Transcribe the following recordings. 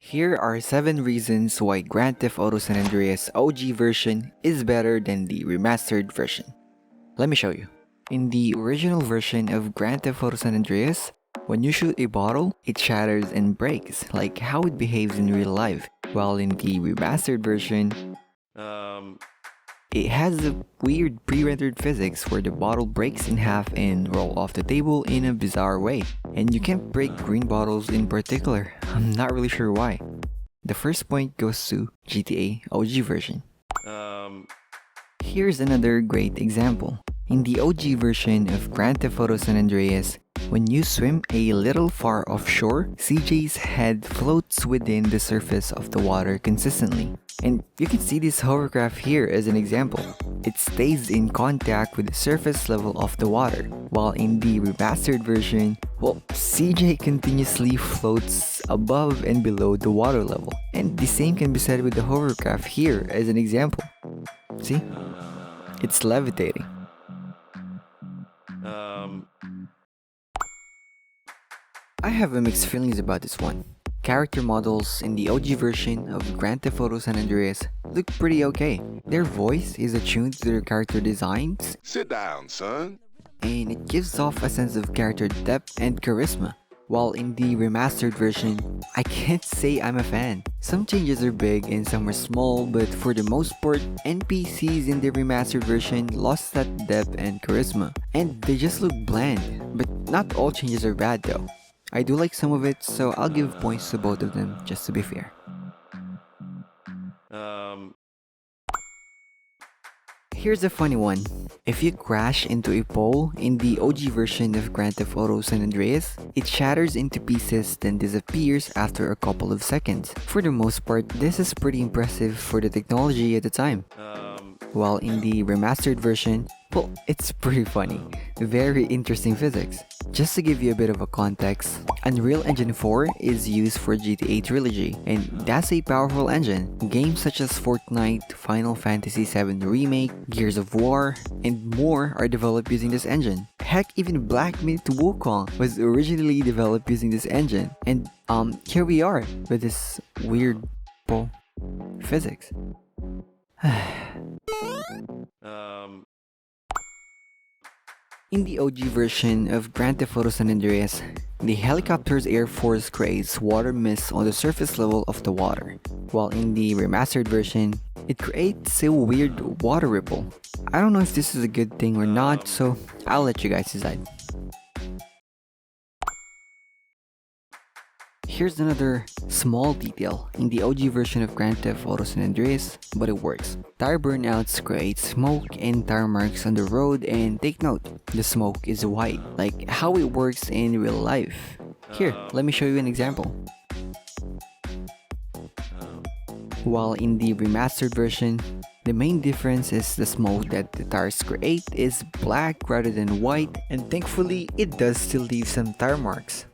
Here are 7 reasons why Grand Theft Auto San Andreas OG version is better than the remastered version. Let me show you. In the original version of Grand Theft Auto San Andreas, when you shoot a bottle, it shatters and breaks, like how it behaves in real life. While in the remastered version, it has a weird pre-rendered physics where the bottle breaks in half and roll off the table in a bizarre way. And you can't break green bottles in particular. I'm not really sure why. The first point goes to GTA OG version. Here's another great example. In the OG version of Grand Theft Auto San Andreas, when you swim a little far offshore, CJ's head floats within the surface of the water consistently. And you can see this hovercraft here as an example. It stays in contact with the surface level of the water, while in the remastered version, CJ continuously floats above and below the water level. And the same can be said with the hovercraft here as an example. See? It's levitating. I have mixed feelings about this one. Character models in the OG version of Grand Theft Auto San Andreas look pretty okay. Their voice is attuned to their character designs. Sit down, son. And it gives off a sense of character depth and charisma. While in the remastered version, I can't say I'm a fan. Some changes are big and some are small, but for the most part, NPCs in the remastered version lost that depth and charisma. And they just look bland. But not all changes are bad though. I do like some of it, so I'll give points to both of them just to be fair. Here's a funny one. If you crash into a pole in the OG version of Grand Theft Auto San Andreas, it shatters into pieces then disappears after a couple of seconds. For the most part, this is pretty impressive for the technology at the time. While in the remastered version, it's pretty funny. Very interesting physics. Just to give you a bit of a context, Unreal Engine 4 is used for GTA Trilogy, and that's a powerful engine. Games such as Fortnite, Final Fantasy VII Remake, Gears of War, and more are developed using this engine. Heck, even Black Myth Wukong was originally developed using this engine. And here we are with this weird physics. In the OG version of Grand Theft Auto San Andreas, the helicopter's air force creates water mist on the surface level of the water, while in the remastered version, it creates a weird water ripple. I don't know if this is a good thing or not, so I'll let you guys decide. Here's another small detail in the OG version of Grand Theft Auto San Andreas, but it works. Tire burnouts create smoke and tire marks on the road, and take note, the smoke is white, like how it works in real life. Here, let me show you an example. While in the remastered version, the main difference is the smoke that the tires create is black rather than white, and thankfully it does still leave some tire marks.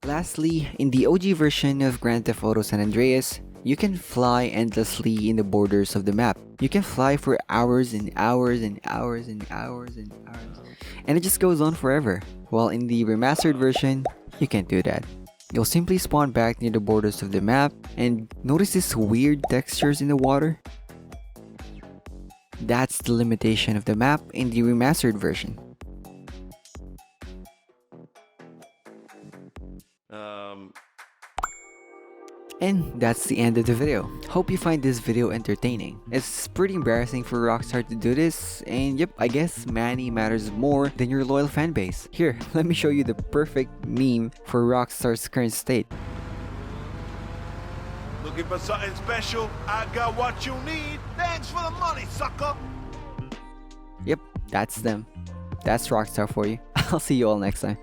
Lastly, in the OG version of Grand Theft Auto San Andreas, you can fly endlessly in the borders of the map. You can fly for hours and hours and hours and hours and hours, and it just goes on forever. While in the remastered version, you can't do that. You'll simply spawn back near the borders of the map, and notice these weird textures in the water? That's the limitation of the map in the remastered version. And that's the end of the video. Hope you find this video entertaining. It's pretty embarrassing for Rockstar to do this, and yep, I guess money matters more than your loyal fanbase. Here, let me show you the perfect meme for Rockstar's current state. Looking for something special? I got what you need. Thanks for the money, sucker. Yep, that's them. That's Rockstar for you. I'll see you all next time.